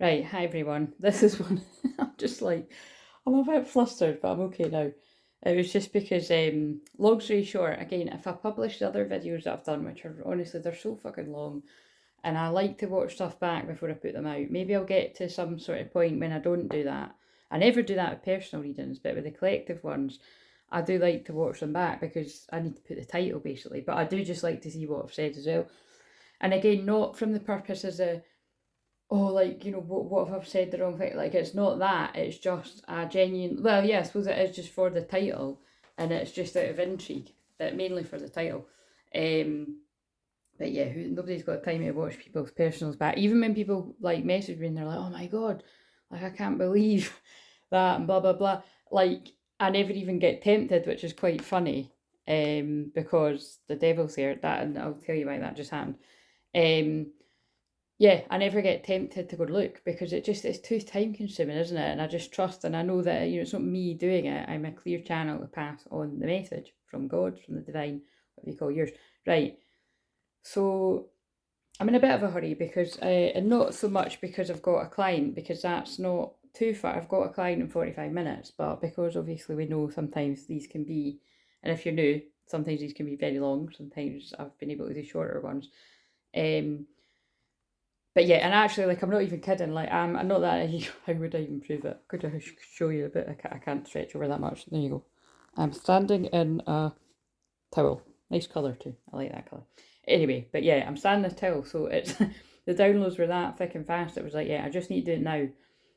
Right, hi everyone. This is one. I'm just like, I'm a bit flustered, but I'm okay now. It was just because, long story short, again, if I publish the other videos that I've done, which are honestly, they're so fucking long, and I like to watch stuff back before I put them out. Maybe I'll get to some sort of point when I don't do that. I never do that with personal readings, but with the collective ones, I do like to watch them back because I need to put the title basically. But I do just like to see what I've said as well. And again, not from the purpose as a oh, like, what if I've said the wrong thing? Like, it's not that. It's just a genuine. Well, yeah, I suppose it is just for the title, and it's just out of intrigue, but mainly for the title. But yeah, nobody's got time to watch people's personals back. Even when people like message me and they're like, "Oh my god, like I can't believe that," and blah blah blah. Like, I never even get tempted, which is quite funny. Because the devil's there. That, and I'll tell you why that just happened. Um, yeah, I never get tempted to go look because it's too time consuming, isn't it? And I just trust and I know that it's not me doing it. I'm a clear channel to pass on the message from God, from the divine, what you call yours. Right. So I'm in a bit of a hurry because and not so much because I've got a client, because that's not too far. I've got a client in 45 minutes, but because obviously we know sometimes these can be, and if you're new, sometimes these can be very long. Sometimes I've been able to do shorter ones. But yeah, and actually, like, I'm not even kidding. Like, I'm not that. How would I even prove it? Could I show you a bit? I can't stretch over that much. There you go. I'm standing in a towel. Nice colour too. I like that colour. Anyway, but yeah, I'm standing in a towel. So it's the downloads were that thick and fast. It was like, yeah, I just need to do it now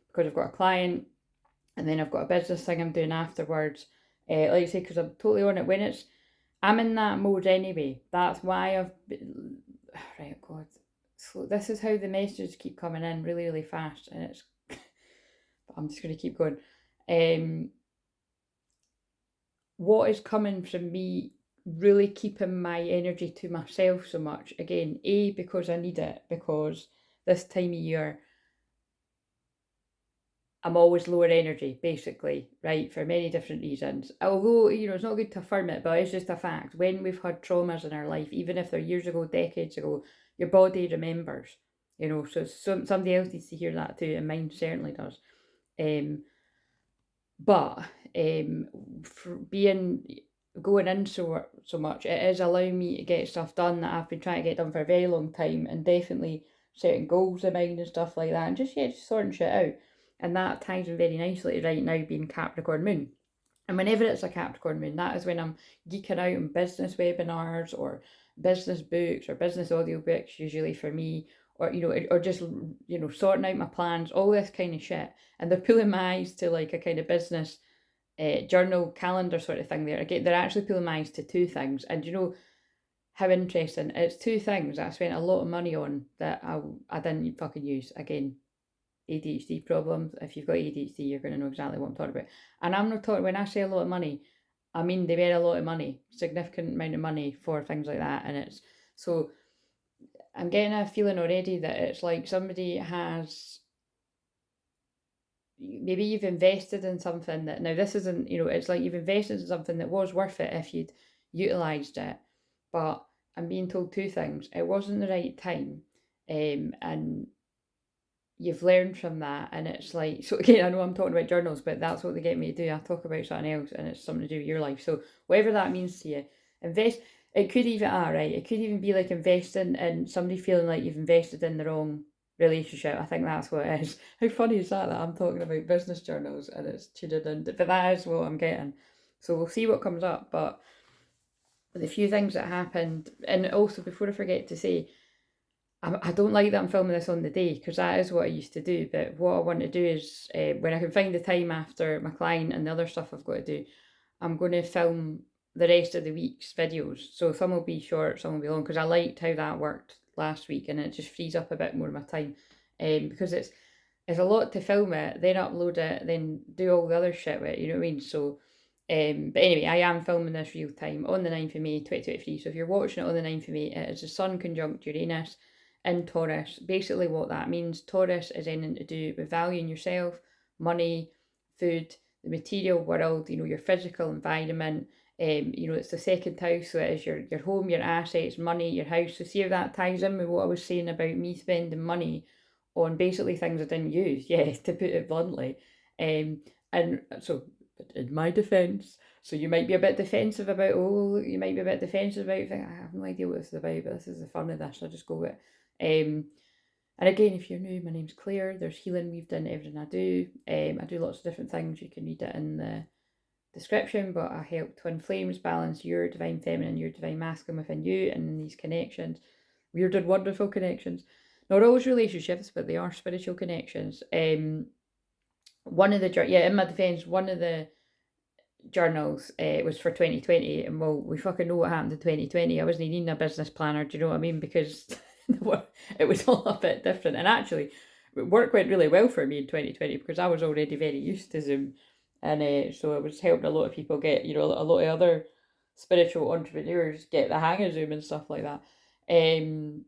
because I've got a client, and then I've got a business thing I'm doing afterwards. Like I say, because I'm totally on it. I'm in that mode anyway. That's why I've been, right, God. So this is how the messages keep coming in really, really fast, and it's. I'm just going to keep going. What is coming from me really keeping my energy to myself so much? Again, because I need it, because this time of year I'm always lower energy, basically, right, for many different reasons. Although, it's not good to affirm it, but it's just a fact. When we've had traumas in our life, even if they're years ago, decades ago, your body remembers, so somebody else needs to hear that too, and mine certainly does. But for going in so much, it is allowing me to get stuff done that I've been trying to get done for a very long time, and definitely setting goals in mind and stuff like that, and just sorting shit out. And that ties in very nicely to right now being Capricorn moon. And whenever it's a Capricorn moon, that is when I'm geeking out on business webinars or business books or business audiobooks, usually for me, or or just sorting out my plans, all this kind of shit. And they're pulling my eyes to like a kind of business journal calendar sort of thing there. Again, they're actually pulling my eyes to two things. And how interesting. It's two things that I spent a lot of money on that I didn't fucking use. Again, ADHD problems. If you've got ADHD, you're going to know exactly what I'm talking about. And I'm not talking, when I say a lot of money, I mean they were a lot of money, significant amount of money for things like that. And it's so I'm getting a feeling already that it's like somebody has, maybe you've invested in something that, now this isn't, it's like you've invested in something that was worth it if you'd utilised it. But I'm being told two things. It wasn't the right time. And you've learned from that, and it's like, so again, I know I'm talking about journals, but that's what they get me to do. I talk about something else and it's something to do with your life. So whatever that means to you, invest. It could even right, it could even be like investing in somebody feeling like you've invested in the wrong relationship. I think that's what it is. How funny is that I'm talking about business journals and it's tutored in, but that is what I'm getting. So we'll see what comes up. But the few things that happened, and also before I forget to say, I don't like that I'm filming this on the day, because that is what I used to do. But what I want to do is, when I can find the time after my client and the other stuff I've got to do, I'm going to film the rest of the week's videos. So some will be short, some will be long, because I liked how that worked last week, and it just frees up a bit more of my time. Because it's a lot to film it, then upload it, then do all the other shit with it, you know what I mean? So, but anyway, I am filming this real time on the 9th of May 2023. So if you're watching it on the 9th of May, it is the Sun conjunct Uranus in Taurus. Basically what that means, Taurus is anything to do with valuing yourself, money, food, the material world, your physical environment. It's the second house, so it is your home, your assets, money, your house. So see if that ties in with what I was saying about me spending money on basically things I didn't use, yeah, to put it bluntly. And so, in my defence, so you might be a bit defensive about, I have no idea what this is about, but this is the fun of this, I'll just go with it. And again, if you're new, my name's Claire, there's healing weaved into everything I do. I do lots of different things, you can read it in the description, but I help twin flames balance your divine feminine, your divine masculine within you, and in these connections, weird and wonderful connections. Not always relationships, but they are spiritual connections. One of the, in my defence, one of the journals was for 2020, and well, we fucking know what happened in 2020. I wasn't needing a business planner, do you know what I mean? Because it was all a bit different, and actually work went really well for me in 2020 because I was already very used to Zoom, and so it was helping a lot of people get, a lot of other spiritual entrepreneurs get the hang of Zoom and stuff like that. And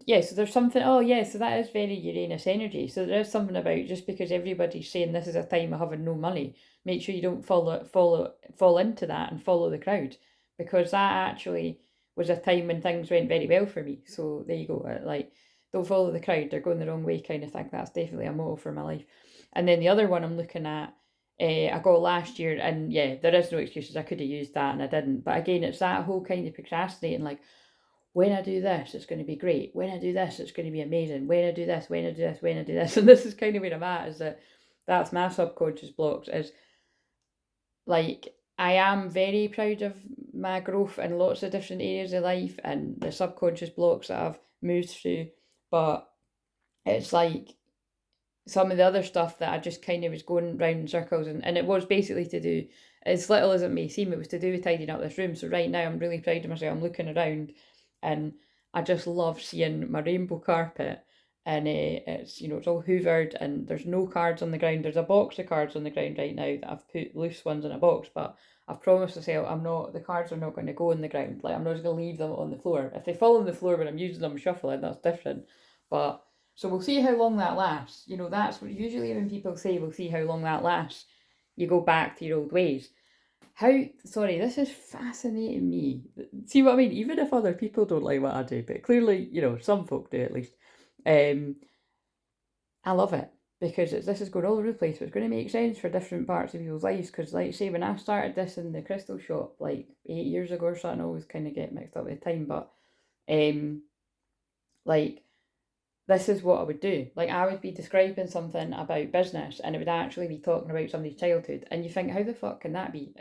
yeah, so there's something, so that is very Uranus energy. So there is something about, just because everybody's saying this is a time of having no money, make sure you don't fall into that and follow the crowd, because that actually was a time when things went very well for me. So there you go, don't follow the crowd, they're going the wrong way kind of thing. That's definitely a motto for my life. And then the other one I'm looking at, I got last year, and yeah, there is no excuses, I could have used that and I didn't. But again, it's that whole kind of procrastinating, like, when I do this, it's going to be great. When I do this, it's going to be amazing. When I do this, when I do this, when I do this. And this is kind of where I'm at, is that's my subconscious blocks, is like, I am very proud of my growth in lots of different areas of life and the subconscious blocks that I've moved through. But it's like some of the other stuff that I just kind of was going round in circles, and it was basically to do, as little as it may seem, it was to do with tidying up this room. So right now I'm really proud of myself. I'm looking around and I just love seeing my rainbow carpet, and it's, it's all hoovered and there's no cards on the ground. There's a box of cards on the ground right now that I've put loose ones in a box, but I've promised myself the cards are not going to go on the ground. Like, I'm not just going to leave them on the floor. If they fall on the floor when I'm using them shuffling, that's different. But so we'll see how long that lasts. That's what usually when people say we'll see how long that lasts, you go back to your old ways. This is fascinating me. See what I mean? Even if other people don't like what I do, but clearly, some folk do at least. I love it, because this is going all over the place, but it's going to make sense for different parts of people's lives. Because, like, say, when I started this in the crystal shop, like 8 years ago or something, I always kind of get mixed up with time, but like, this is what I would do. Like, I would be describing something about business and it would actually be talking about somebody's childhood. And you think, how the fuck can that be?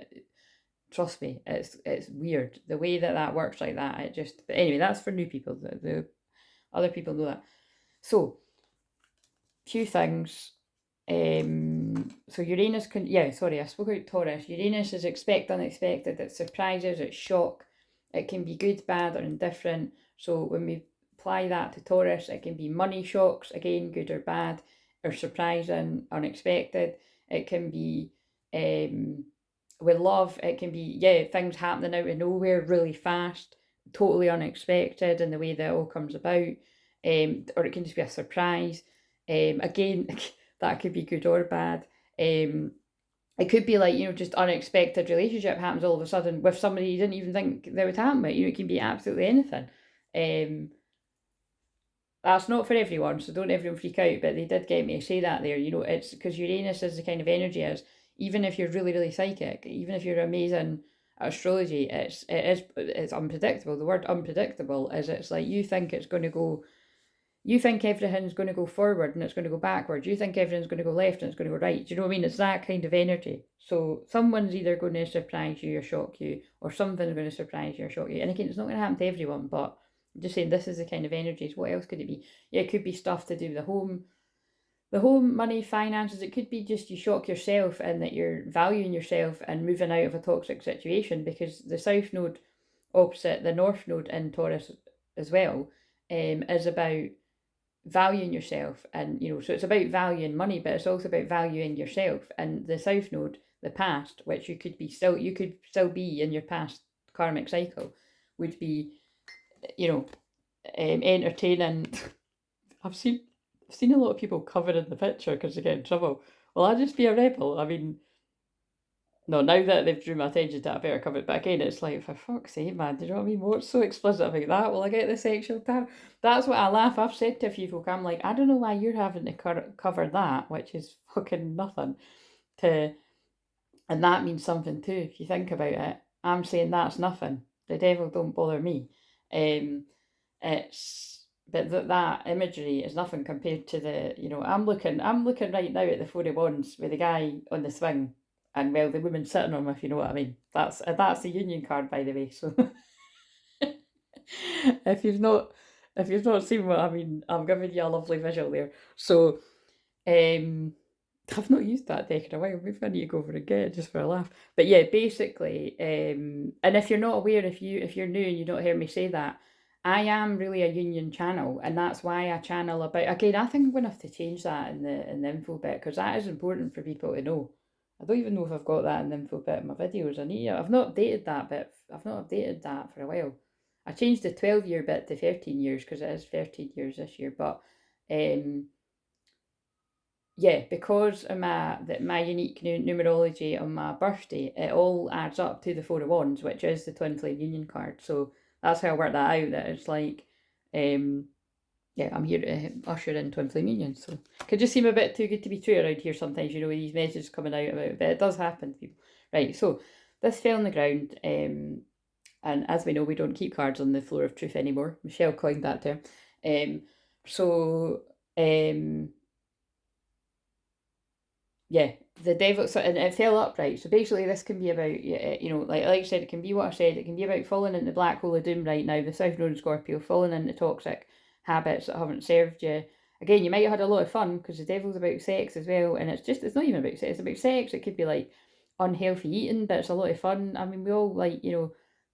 Trust me, it's weird. The way that works like that, it just... But anyway, that's for new people. The other people know that. So, few things. So Uranus I spoke about Taurus. Uranus is expect unexpected. It's surprises, it's shock. It can be good, bad, or indifferent. So when we apply that to Taurus, it can be money shocks, again, good or bad, or surprising, unexpected. It can be with love, it can be things happening out of nowhere really fast, totally unexpected in the way that it all comes about. Or it can just be a surprise. Again, that could be good or bad. It could be like, just unexpected relationship happens all of a sudden with somebody you didn't even think that would happen with. It can be absolutely anything. That's not for everyone, so don't everyone freak out, but they did get me to say that there. It's because Uranus is the kind of energy as, even if you're really, really psychic, even if you're amazing at astrology, it's unpredictable. The word unpredictable is, it's like, you think everything's going to go forward and it's going to go backward. You think everything's going to go left and it's going to go right. Do you know what I mean? It's that kind of energy. So someone's either going to surprise you or shock you, or something's going to surprise you or shock you. And again, it's not going to happen to everyone, but I'm just saying this is the kind of energies. What else could it be? Yeah, it could be stuff to do with the home, money, finances. It could be just you shock yourself and that you're valuing yourself and moving out of a toxic situation, because the South Node opposite the North Node in Taurus as well is about valuing yourself. And so it's about valuing money, but it's also about valuing yourself. And the South Node, the past, which you could still be in your past karmic cycle, would be entertaining. I've seen a lot of people covering the picture because they get in trouble. Well, I'll just be a rebel. I mean, No, now that they've drew my attention to it, I better cover it. But again, it's like, for fuck's sake, man, do you know what I mean? What's so explicit about that? Will I get the sexual tab? That's what I laugh. I've said to a few folk, I'm like, I don't know why you're having to cover that, which is fucking nothing, to, and that means something too, if you think about it. I'm saying that's nothing. The devil don't bother me. It's but that imagery is nothing compared to the, I'm looking right now at the Four of Wands with the guy on the swing, and well, the woman sitting on him, if you know what I mean. That's the union card, by the way. So if you've not seen what I mean, I'm giving you a lovely visual there. So um I've not used that deck in a while. Maybe I need to go over and get it just for a laugh. But yeah, basically, and if you're not aware, if you're new and you don't hear me say that, I am really a union channel, and that's why I channel about. Again, I think I'm going to have to change that in the info bit, because that is important for people to know. I don't even know if I've got that in the info bit in my videos. I need. I've not updated that bit. I've not updated that for a while. I changed the 12-year bit to 13 years because it is 13 years this year, but yeah, because of my unique numerology on my birthday, it all adds up to the Four of Wands, which is the twin flame union card. So that's how I work that out. That it's like, yeah, I'm here to usher in twin flame union. So it could just seem a bit too good to be true around here sometimes, with these messages coming out about it, but it does happen to people. Right, so this fell on the ground, and as we know, we don't keep cards on the floor of truth anymore. Michelle coined that term. So yeah, the devil, so, and it fell upright. So basically, this can be about, like I said, it can be what I said. It can be about falling into the black hole of doom right now, the South Node Scorpio, falling into toxic habits that haven't served you. Again, you might have had a lot of fun because the devil's about sex as well, and it's not even about sex. It's about sex. It could be like unhealthy eating, but it's a lot of fun. I mean, we all like, to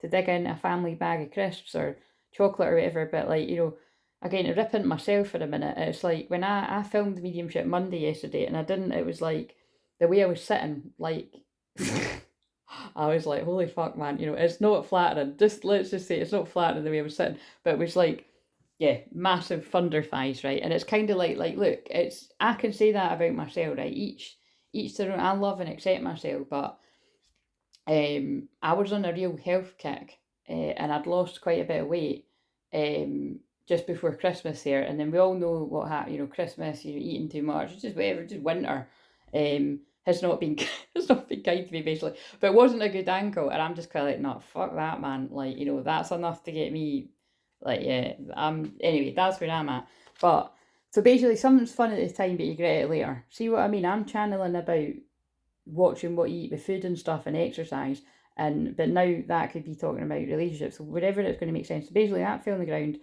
dig in a family bag of crisps or chocolate or whatever, but like, again, to rip into myself for a minute, it's like when I filmed Mediumship Monday yesterday, and I didn't, it was like the way I was sitting, like, I was like, holy fuck, man, it's not flattering. Let's just say it's not flattering the way I was sitting, but it was like, yeah, massive thunder thighs, right? And it's kind of like, look, I can say that about myself, right? Each their own. I love and accept myself, but I was on a real health kick, and I'd lost quite a bit of weight, just before Christmas here, and then we all know what happened. Christmas, eating too much, just whatever, just winter, has not been has not been kind to me basically. But it wasn't a good ankle, and I'm just kind of like, no, fuck that, man. Like, that's enough to get me. Like, yeah, anyway, that's where I'm at. But so basically, something's fun at the time, but you regret it later. See what I mean? I'm channeling about watching what you eat with food and stuff and exercise, but now that could be talking about relationships, so whatever it's going to make sense. So basically, that fell on the ground.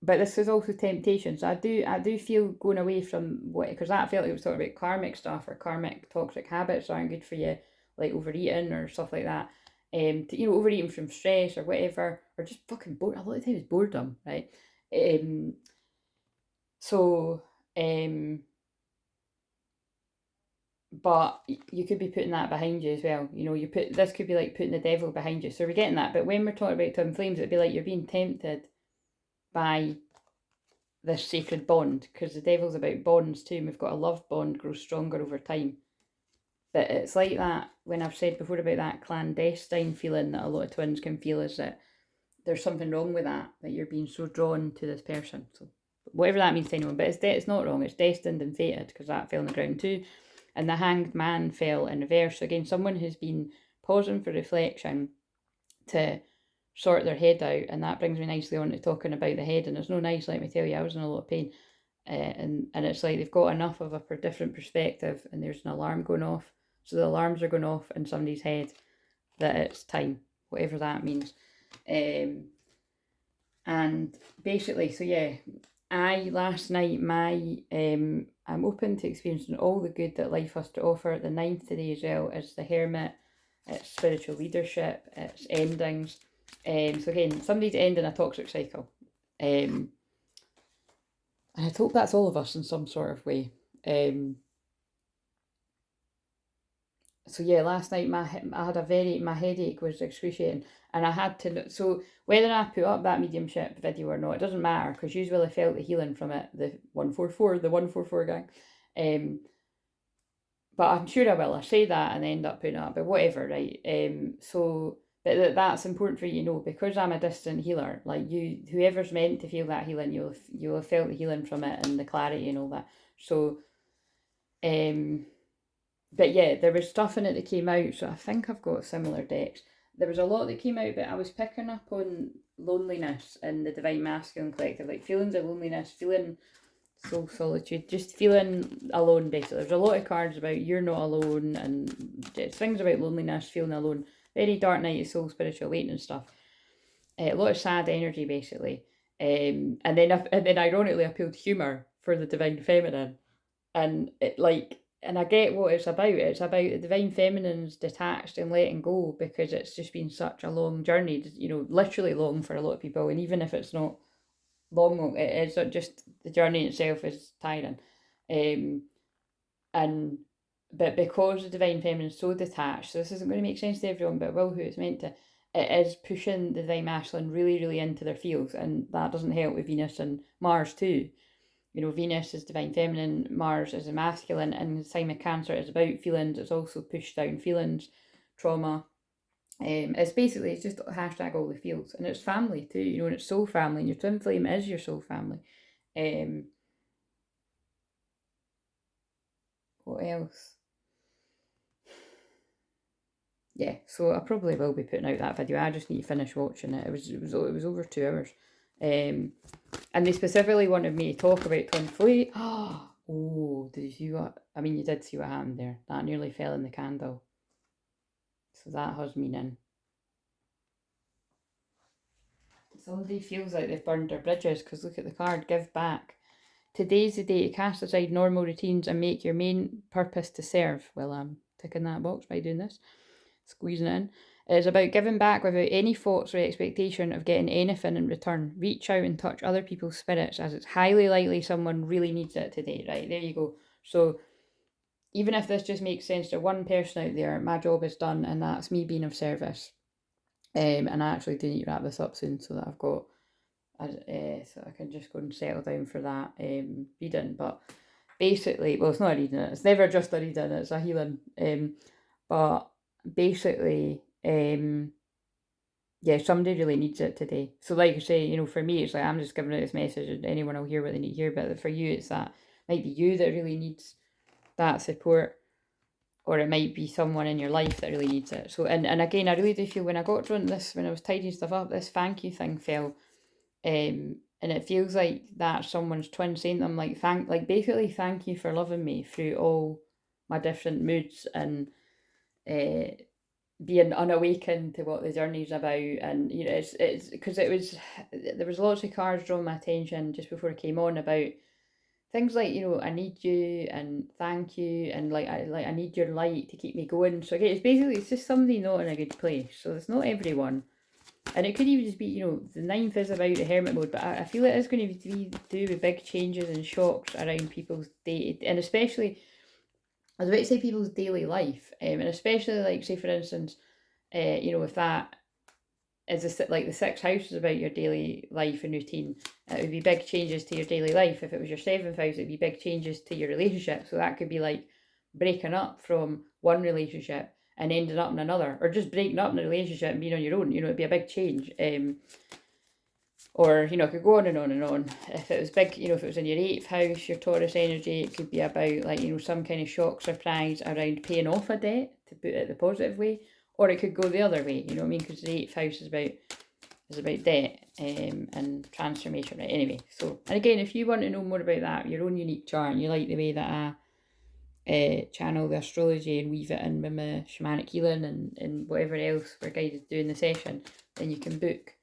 But this is also temptation. So I do feel going away from what, because that felt like it was talking about karmic stuff or karmic toxic habits aren't good for you, like overeating or stuff like that. Overeating from stress or whatever, or just fucking bored. A lot of times boredom, right? So but you could be putting that behind you as well. This could be like putting the devil behind you. So we're getting that. But when we're talking about twin flames, it'd be like you're being tempted by this sacred bond, because the devil's about bonds too, and we've got a love bond grows stronger over time. But it's like that, when I've said before about that clandestine feeling that a lot of twins can feel, is that there's something wrong with that you're being so drawn to this person. So whatever that means to anyone, but it's not wrong, it's destined and fated, because that fell on the ground too. And the Hanged Man fell in reverse. So again, someone who's been pausing for reflection to sort their head out, and that brings me nicely on to talking about the head. And it's no nice, let me tell you, I was in a lot of pain, and it's like they've got enough of a different perspective, and there's an alarm going off. So the alarms are going off in somebody's head that it's time, whatever that means. And basically, so yeah, last night, I'm open to experiencing all the good that life has to offer. The 9th today as well is the Hermit. It's spiritual leadership, it's endings. So again, somebody's ending a toxic cycle. And I hope that's all of us in some sort of way. So yeah, last night my headache was excruciating, and I had to, so whether I put up that mediumship video or not, it doesn't matter, because you will have felt the healing from it, the 144 gang. but I'm sure I will. I say that and end up putting it up, but whatever, right? But that's important for you to know, because I'm a distant healer. Like you, whoever's meant to feel that healing, you'll have felt the healing from it and the clarity and all that. So, but yeah, there was stuff in it that came out. So I think I've got similar decks. There was a lot that came out, but I was picking up on loneliness in the Divine Masculine Collective, like feelings of loneliness, feeling soul solitude, just feeling alone. Basically, there's a lot of cards about you're not alone, and things about loneliness, feeling alone. Very dark night of soul, spiritual awakening stuff. A lot of sad energy, basically. And then ironically appealed humour for the Divine Feminine, and and I get what it's about. It's about the Divine Feminine's detached and letting go, because it's just been such a long journey. Literally long for a lot of people, and even if it's not long, it's not just the journey itself is tiring, and but because the Divine Feminine is so detached, so this isn't going to make sense to everyone, but it will who it's meant to. It is pushing the Divine Masculine really, really into their fields, and that doesn't help with Venus and Mars too. Venus is Divine Feminine, Mars is a masculine, and the sign of Cancer is about feelings. It's also pushed down feelings, trauma. It's just hashtag all the fields, and it's family too, and it's soul family, and your twin flame is your soul family. What else? Yeah, so I probably will be putting out that video. I just need to finish watching it. It was over 2 hours. And they specifically wanted me to talk about twin flame. Oh, did you see what? I mean, you did see what happened there. That nearly fell in the candle. So that has meaning. Somebody feels like they've burned their bridges, because look at the card, give back. Today's the day to cast aside normal routines and make your main purpose to serve. Well, I'm ticking that box by doing this, squeezing it in. It is about giving back without any thoughts or expectation of getting anything in return. Reach out and touch other people's spirits, as it's highly likely someone really needs it today. Right, there you go. So even if this just makes sense to one person out there, my job is done, and that's me being of service. And I actually do need to wrap this up soon, so that I've got, so I can just go and settle down for that reading. But basically, well, it's not a reading, it's never just a reading, it's a healing. But basically, yeah, somebody really needs it today. So like I say, for me, it's like I'm just giving out this message and anyone will hear what they need to hear. But for you, it's that might be you that really needs that support, or it might be someone in your life that really needs it. So, and again, I really do feel when I got drawn to this, when I was tidying stuff up, this thank you thing fell. And it feels like that's someone's twin saying to them, like, basically, thank you for loving me through all my different moods, and being unawakened to what the journey's about. And it's because there was lots of cards drawing my attention just before it came on about things like, I need you and thank you, and I need your light to keep me going. So again, it's just somebody not in a good place. So it's not everyone. And it could even just be, the ninth is about the hermit mode, but I feel it is going to be to do with big changes and shocks around people's day, and especially, I was about to say people's daily life, and especially, like, say for instance, if that is like the sixth house is about your daily life and routine, it would be big changes to your daily life. If it was your seventh house, it'd be big changes to your relationship. So that could be like breaking up from one relationship and ending up in another, or just breaking up in a relationship and being on your own. It'd be a big change. Or, it could go on and on and on. If it was big, if it was in your 8th house, your Taurus energy, it could be about, like, some kind of shock surprise around paying off a debt, to put it the positive way. Or it could go the other way, because the 8th house is about debt and transformation, right? Anyway, so, and again, if you want to know more about that, your own unique chart, and you like the way that I channel the astrology and weave it in with my shamanic healing and whatever else we're guided to do in the session, then you can book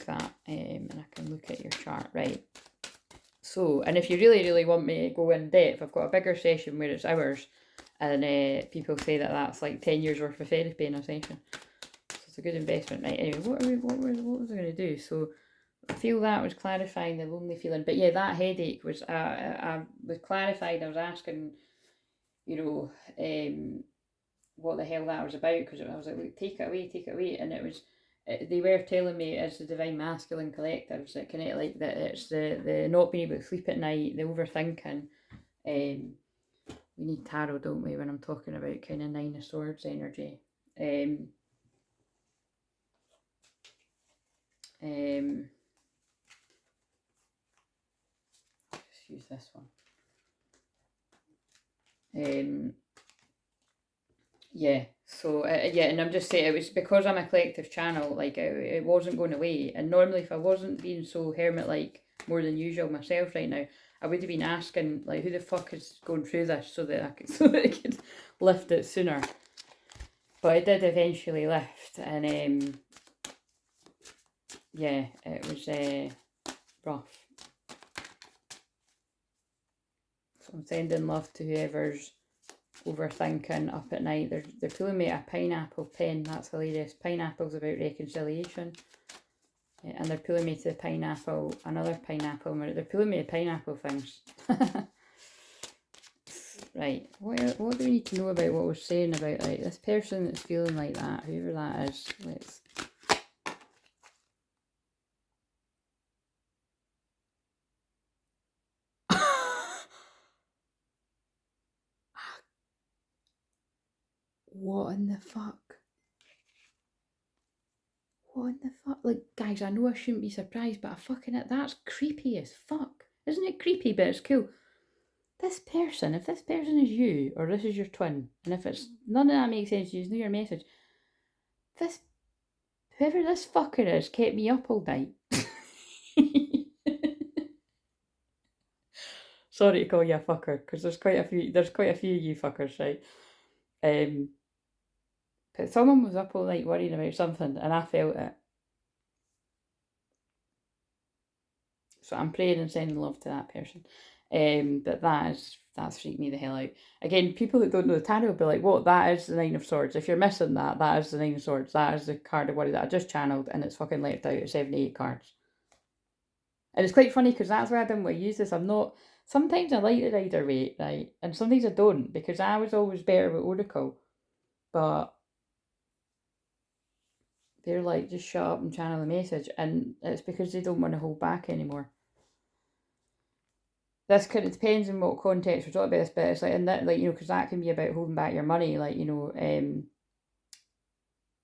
that, and I can look at your chart, right? So, and if you really, really want me to go in depth, I've got a bigger session where it's hours, and people say that that's like 10 years worth of therapy in a session. So it's a good investment, right? Anyway, what was I going to do? So I feel that was clarifying the lonely feeling. But yeah, that headache was, I was clarified. I was asking, what the hell that was about, because I was like, look, take it away. And it was, they were telling me it's the Divine Masculine collectives that connect, that it's the not being able to sleep at night, the overthinking, We need tarot, don't we, when I'm talking about kind of Nine of Swords energy. Just use this one. Yeah, so yeah, and I'm just saying it was because I'm a collective channel, like it wasn't going away. And normally, if I wasn't being so hermit-like more than usual myself right now, I would have been asking like, who the fuck is going through this so that I could I could lift it sooner. But it did eventually lift, and yeah, it was rough. So I'm sending love to whoever's overthinking up at night. They're pulling me a pineapple pen. That's hilarious. Pineapple's about reconciliation. Yeah, and they're pulling me to the pineapple, another pineapple. They're pulling me to pineapple things. Right, what do we need to know about what we're saying about like this person that's feeling like that, whoever that is? Let's... What in the fuck? What in the fuck? Like, guys, I know I shouldn't be surprised, but that's creepy as fuck. Isn't it creepy, but it's cool. This person, if this person is you, or this is your twin, and if it's none of that makes sense, you just know your message. Whoever this fucker is kept me up all night. Sorry to call you a fucker, because there's quite a few of you fuckers, right? But someone was up all night worrying about something, and I felt it. So I'm praying and sending love to that person. But that's freaked me the hell out. Again, people that don't know the tarot will be like, what? That is the Nine of Swords. If you're missing that, that is the Nine of Swords. That is the card of worry that I just channeled, and it's fucking left out at 78 cards. And it's quite funny because that's why I didn't want to use this. I'm not... Sometimes I like the Rider Waite, right? And sometimes I don't, because I was always better with Oracle. But they're like, just shut up and channel the message. And it's because they don't want to hold back anymore. This kind of depends on what context we're talking about this, but it's like, in that, like, you know, because that can be about holding back your money, like, you know, it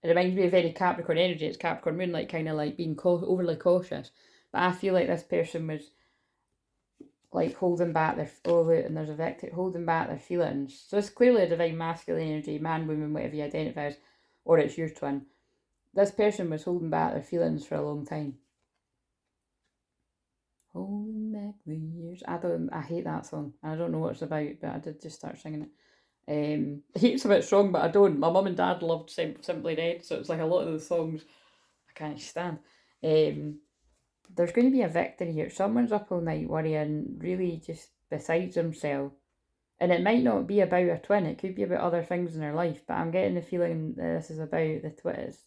reminds me of very Capricorn energy. It's Capricorn moon, like, kind of like being overly cautious. But I feel like this person was like holding back their and there's a victim holding back their feelings. So it's clearly a divine masculine energy, man, woman, whatever you identify as, or it's your twin. This person was holding back their feelings for a long time. Holding back the years. I hate that song. I don't know what it's about, but I did just start singing it. I hate it's a bit strong, but I don't. My mum and dad loved Simply Red, so it's like a lot of the songs I can't stand. There's going to be a victory here. Someone's up all night worrying, really just besides themselves. And it might not be about a twin, it could be about other things in their life, but I'm getting the feeling that this is about the twins.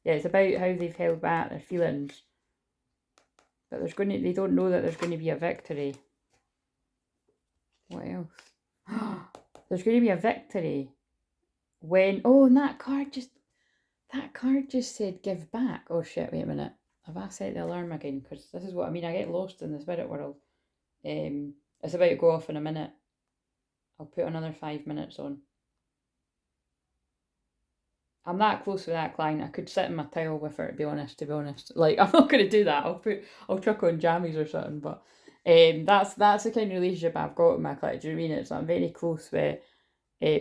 Yeah, it's about how they've held back their feelings. But they don't know that there's going to be a victory. What else? There's going to be a victory when... Oh, and that card just said give back. Oh shit, wait a minute. Have I set the alarm again? Because this is what I mean. I get lost in the spirit world. It's about to go off in a minute. I'll put another 5 minutes on. I'm that close with that client. I could sit in my towel with her, to be honest. Like, I'm not going to do that. I'll chuck on jammies or something. But that's the kind of relationship I've got with my client. Do you know what I mean? It's I'm very close with...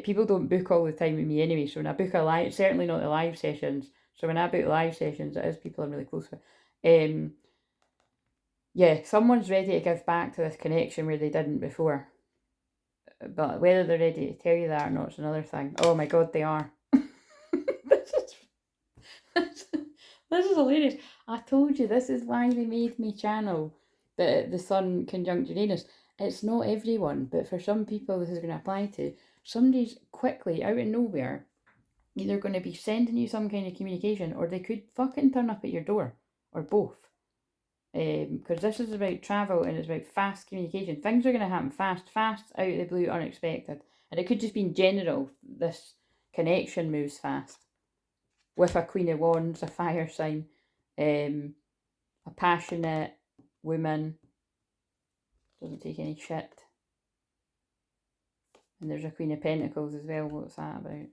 people don't book all the time with me anyway. So when I book a live... Certainly not the live sessions. So when I book live sessions, it is people I'm really close with. Yeah, someone's ready to give back to this connection where they didn't before. But whether they're ready to tell you that or not is another thing. Oh my god, they are. This is hilarious. I told you this is why they made me channel the Sun conjunct Uranus. It's not everyone, but for some people this is going to apply to. Somebody's quickly, out of nowhere, either going to be sending you some kind of communication, or they could fucking turn up at your door, or both. Because this is about travel and it's about fast communication. Things are going to happen fast, out of the blue, unexpected. And it could just be in general, this connection moves fast. With a Queen of Wands, a fire sign, a passionate woman, doesn't take any shit. And there's a Queen of Pentacles as well. What's that about?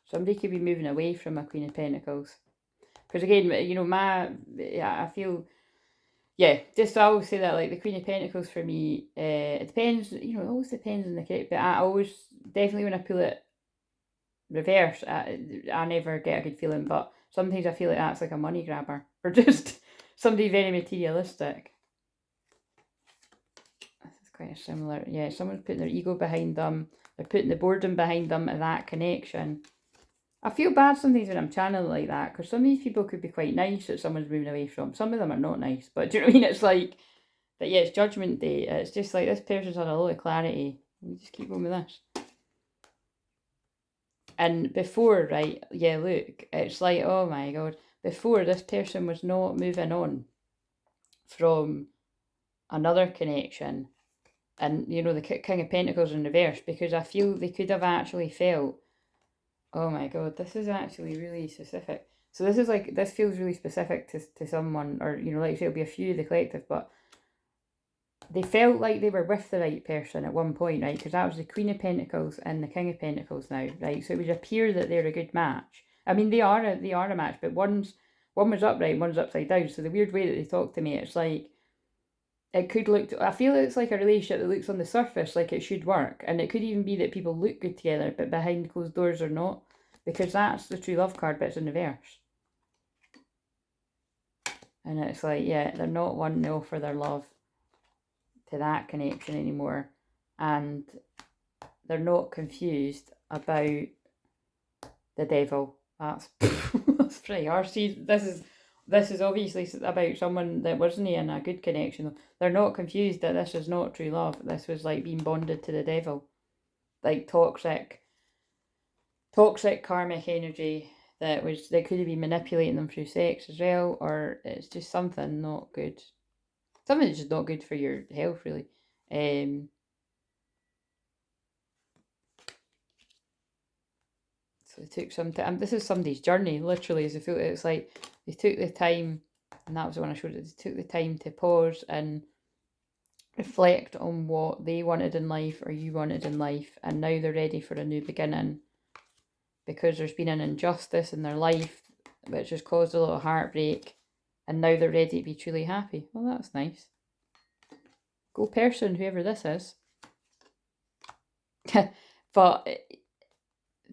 Somebody could be moving away from a Queen of Pentacles. Because again, you know, I feel, yeah, just I always say that, like, the Queen of Pentacles for me, it depends, you know, it always depends on the case, but I always, definitely when I pull it reverse, I never get a good feeling, but sometimes I feel like that's like a money grabber, or just somebody very materialistic. This is quite a similar, yeah, someone's putting their ego behind them, they're putting the boredom behind them at that connection. I feel bad sometimes when I'm channeling like that, because some of these people could be quite nice that someone's moving away from. Some of them are not nice, but do you know what I mean? It's like, but yeah, it's Judgment Day. It's just like, this person's had a lot of clarity. We just keep going with this. And before, right, yeah, look, it's like, oh my God, before, this person was not moving on from another connection. And, you know, the King of Pentacles in reverse, because I feel they could have actually felt, oh my God, this is actually really specific. So this is like, this feels really specific to someone, or, you know, like I say, it'll be a few of the collective, but they felt like they were with the right person at one point, right? Because that was the Queen of Pentacles and the King of Pentacles now, right? So it would appear that they're a good match. I mean, they are a match, but one was upright, one's upside down. So the weird way that they talk to me, it's like, it could look, I feel it's like a relationship that looks on the surface like it should work. And it could even be that people look good together, but behind closed doors or not. Because that's the true love card, but it's in reverse. And it's like, yeah, they're not wanting to offer their love to that connection anymore. And they're not confused about the devil. That's, that's pretty harsh. See, this is obviously about someone that wasn't in a good connection. They're not confused that this is not true love. This was like being bonded to the devil. Like toxic karmic energy that could have been manipulating them through sex as well, or it's just something not good. Something that's just not good for your health, really. So they took some time. This is somebody's journey, literally, as I feel it's like they took the time, and that was the one I showed it. They took the time to pause and reflect on what they wanted in life or you wanted in life, and now they're ready for a new beginning. Because there's been an injustice in their life which has caused a lot of heartbreak, and now they're ready to be truly happy. Well, that's nice. Go person, whoever this is. But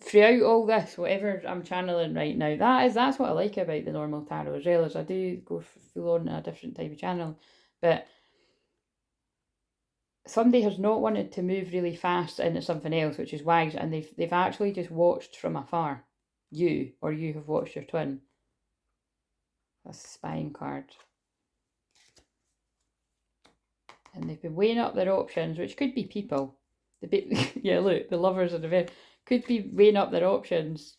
throughout all this, whatever I'm channeling right now, that's what I like about the normal tarot as well, as I do go full on a different type of channel. But somebody has not wanted to move really fast into something else, which is wise, and they've actually just watched from afar. You have watched your twin. That's a spying card. And they've been weighing up their options, which could be people. Yeah, look, the lovers are the very, could be weighing up their options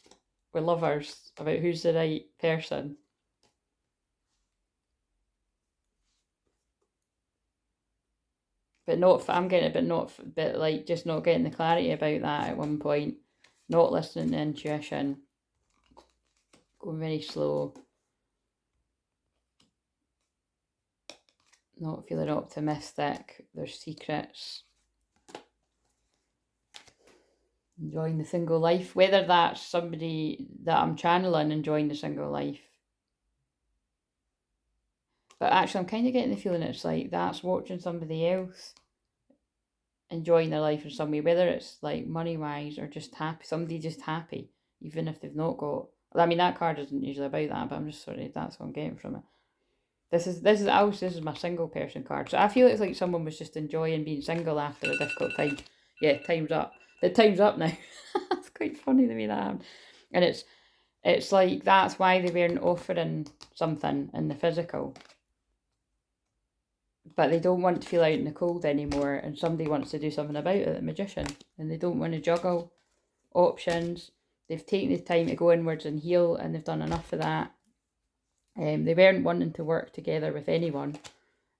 with lovers about who's the right person. But not, I'm getting it, but like just not getting the clarity about that at one point. Not listening to intuition. Going very slow. Not feeling optimistic. There's secrets. Enjoying the single life. Whether that's somebody that I'm channeling enjoying the single life. But actually I'm kind of getting the feeling it's like that's watching somebody else enjoying their life in some way, whether it's like money wise or just happy, somebody just happy, even if they've not got, I mean that card isn't usually about that, but I'm just sorry, that's what I'm getting from it. This is my single person card. So I feel it's like someone was just enjoying being single after a difficult time. Yeah, time's up. The time's up now. It's quite funny the way that happened. And it's like that's why they weren't offering something in the physical. But they don't want to feel out in the cold anymore, and somebody wants to do something about it, the magician, and they don't want to juggle options. They've taken the time to go inwards and heal, and they've done enough of that. They weren't wanting to work together with anyone,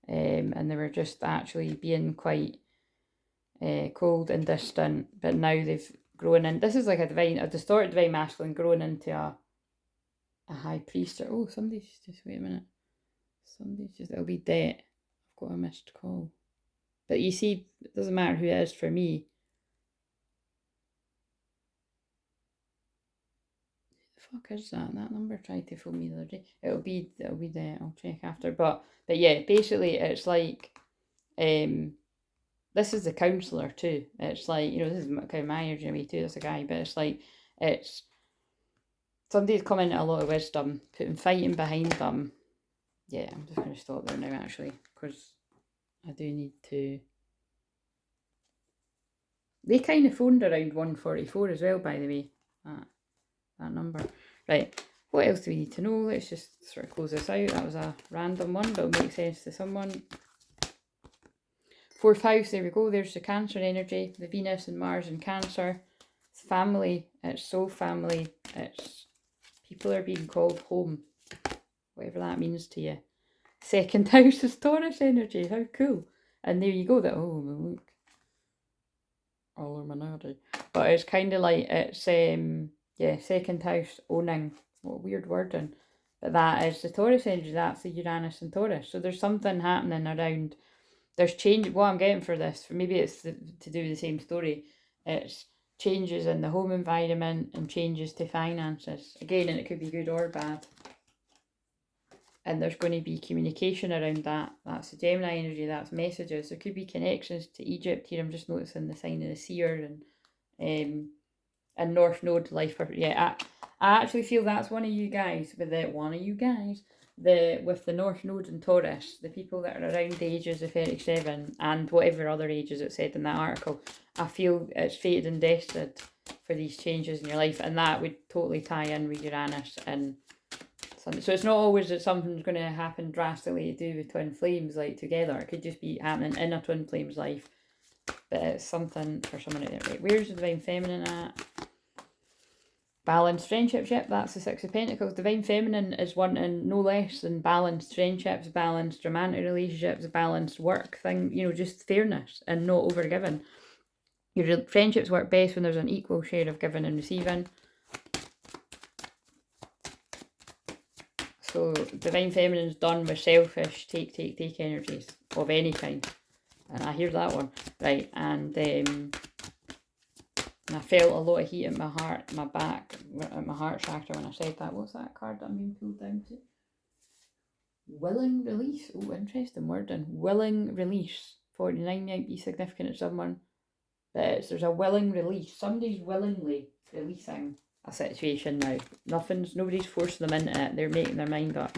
and they were just actually being quite cold and distant. But now they've grown in. This is like a distorted divine masculine growing into a high priest. Oh, somebody's just, wait a minute. It'll be dead. Got a missed call. But you see, it doesn't matter who it is for me. The fuck is that? That number tried to phone me the other day. It'll be the, I'll check after. But yeah, basically it's like, this is the counsellor too. It's like, you know, this is kind of my energy in a way too, as a guy, but it's like, it's somebody's come into a lot of wisdom, putting fighting behind them. Yeah, I'm just going to stop there now actually, because I do need to. They kind of phoned around 144 as well, by the way, that number. Right, what else do we need to know? Let's just sort of close this out. That was a random one, but it'll make sense to someone. 4th house, there we go. There's the Cancer energy, the Venus and Mars in Cancer. It's family, it's soul family, it's people are being called home, whatever that means to you. 2nd house is Taurus energy, how cool. And there you go, that, oh, look. Illuminati. But it's kind of like, it's, yeah, 2nd house, owning. What weird wording. But that is the Taurus energy, that's the Uranus and Taurus. So there's something happening around, there's change, what I'm getting for this, maybe it's to do with the same story, it's changes in the home environment and changes to finances. Again, and it could be good or bad. And there's going to be communication around that. That's the Gemini energy, that's messages. There could be connections to Egypt here. I'm just noticing the sign of the seer and North Node life. Yeah, I actually feel that's one of you guys, with the North Node and Taurus, the people that are around the ages of 37 and whatever other ages it said in that article. I feel it's fated and destined for these changes in your life, and that would totally tie in with Uranus and something. So it's not always that something's going to happen drastically to do with twin flames, like together. It could just be happening in a twin flame's life, but it's something for someone out there. Right, where's the Divine Feminine at? Balanced friendships, yep, that's the 6 of Pentacles. Divine Feminine is wanting no less than balanced friendships, balanced romantic relationships, balanced work thing, you know, just fairness and not over-giving. Your friendships work best when there's an equal share of giving and receiving. So Divine Feminine's done with selfish take energies of any kind. And I hear that one. Right, and I felt a lot of heat in my heart, my back, at my heart chakra when I said that. What's that card that I'm being pulled down to? Willing release. Oh, interesting wording. Willing release. 49 might be significant to someone. But there's a willing release. Somebody's willingly releasing a situation now. Nobody's forcing them into it. They're making their mind up.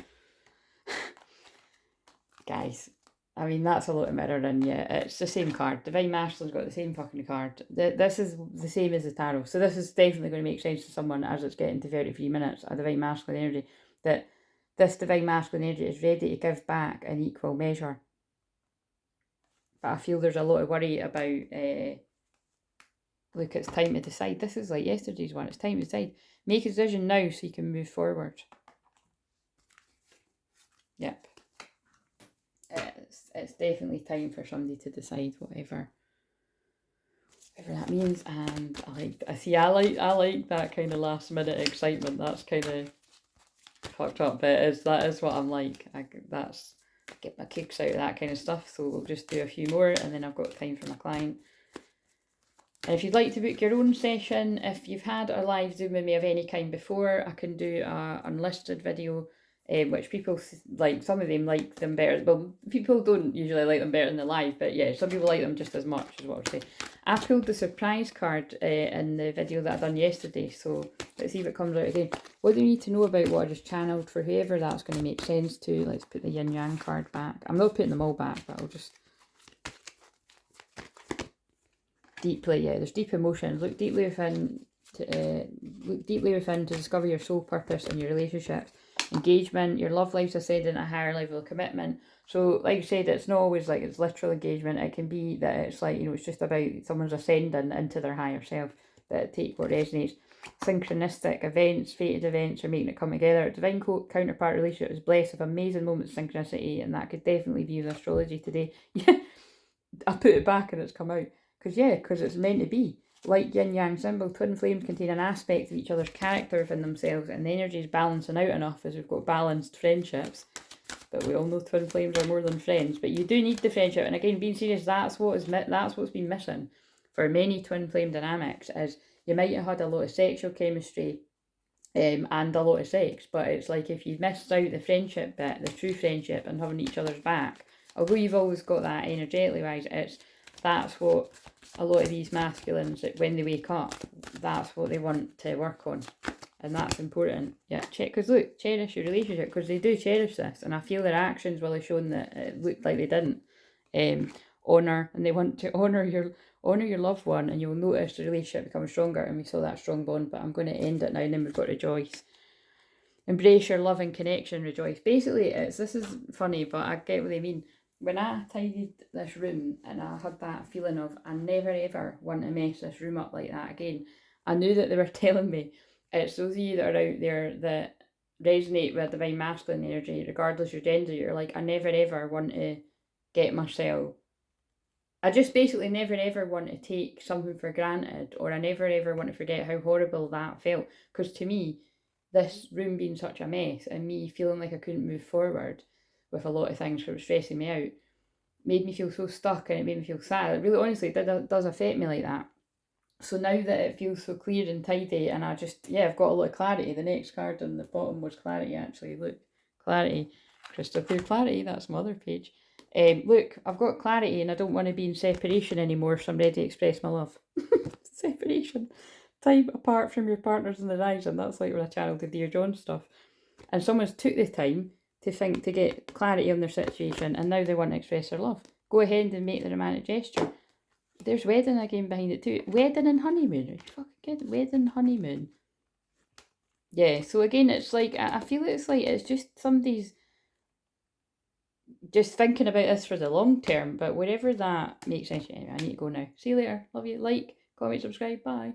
Guys, I mean, that's a lot of mirroring, yeah. It's the same card. Divine Masculine's got the same fucking card. This is the same as the tarot. So this is definitely going to make sense to someone as it's getting to 33 minutes, a Divine Masculine energy, that this Divine Masculine energy is ready to give back in equal measure. But I feel there's a lot of worry about, look, it's time to decide. This is like yesterday's one. It's time to decide. Make a decision now so you can move forward. Yep. It's definitely time for somebody to decide whatever that means. And I like that kind of last minute excitement. That's kind of fucked up, but that is what I'm like. Get my kicks out of that kind of stuff. So we'll just do a few more, and then I've got time for my client. And if you'd like to book your own session, if you've had a live Zoom with me of any kind before, I can do a unlisted video, which people like. Some of them like them better. Well, people don't usually like them better than the live, but yeah, some people like them just as much, is what I'll say. I pulled the surprise card in the video that I done yesterday, so let's see if it comes out again. What do you need to know about what I just channeled? For whoever that's going to make sense to, let's put the yin yang card back. I'm not putting them all back, but I'll just... Deeply, yeah, there's deep emotions. Look deeply within to discover your soul purpose in your relationships. Engagement, your love life's ascending at a higher level of commitment. So, like I said, it's not always like it's literal engagement. It can be that it's like, you know, it's just about someone's ascending into their higher self. That take what resonates. Synchronistic events, fated events are making it come together. Divine counterpart relationship is blessed with amazing moments of synchronicity, and that could definitely be with astrology today. Yeah, I put it back and it's come out. Because it's meant to be. Like yin-yang symbol, twin flames contain an aspect of each other's character within themselves, and the energy is balancing out enough as we've got balanced friendships. but we all know twin flames are more than friends. But you do need the friendship, and again, being serious, that's what's been missing for many twin flame dynamics. Is you might have had a lot of sexual chemistry, and a lot of sex, but it's like if you've missed out the friendship bit, the true friendship, and having each other's back, although you've always got that energetically wise, that's what a lot of these masculines, when they wake up, that's what they want to work on. And that's important. Yeah, because look, cherish your relationship, because they do cherish this, and I feel their actions will have shown that it looked like they didn't. Honour, and they want to honour your loved one, and you'll notice the relationship becomes stronger, and we saw that strong bond. But I'm going to end it now, and then we've got rejoice. Embrace your love and connection, rejoice. Basically, this is funny, but I get what they mean. When I tidied this room and I had that feeling of I never ever want to mess this room up like that again, I knew that they were telling me, it's those of you that are out there that resonate with divine masculine energy, regardless of your gender, you're like, I never ever want to get myself, I just basically never ever want to take something for granted, or I never ever want to forget how horrible that felt. Because to me, this room being such a mess and me feeling like I couldn't move forward with a lot of things that were stressing me out made me feel so stuck, and it made me feel sad. It really, honestly, does affect me like that. So now that it feels so clear and tidy, and I've got a lot of clarity. The next card on the bottom was clarity, actually. Look, clarity. Crystal clear clarity, that's my other page. Look, I've got clarity, and I don't want to be in separation anymore, so I'm ready to express my love. Separation. Time apart from your partners in the horizon. That's like when I channeled the Dear John stuff. And someone's took the time to think, to get clarity on their situation, and now they want to express their love. Go ahead and make the romantic gesture. There's wedding again behind it too. Wedding and honeymoon. Are you fucking kidding? Wedding, honeymoon. Yeah, so again, it's like, I feel it's like, it's just somebody's just thinking about this for the long term, but wherever that makes sense. Anyway, I need to go now. See you later. Love you. Like, comment, subscribe. Bye.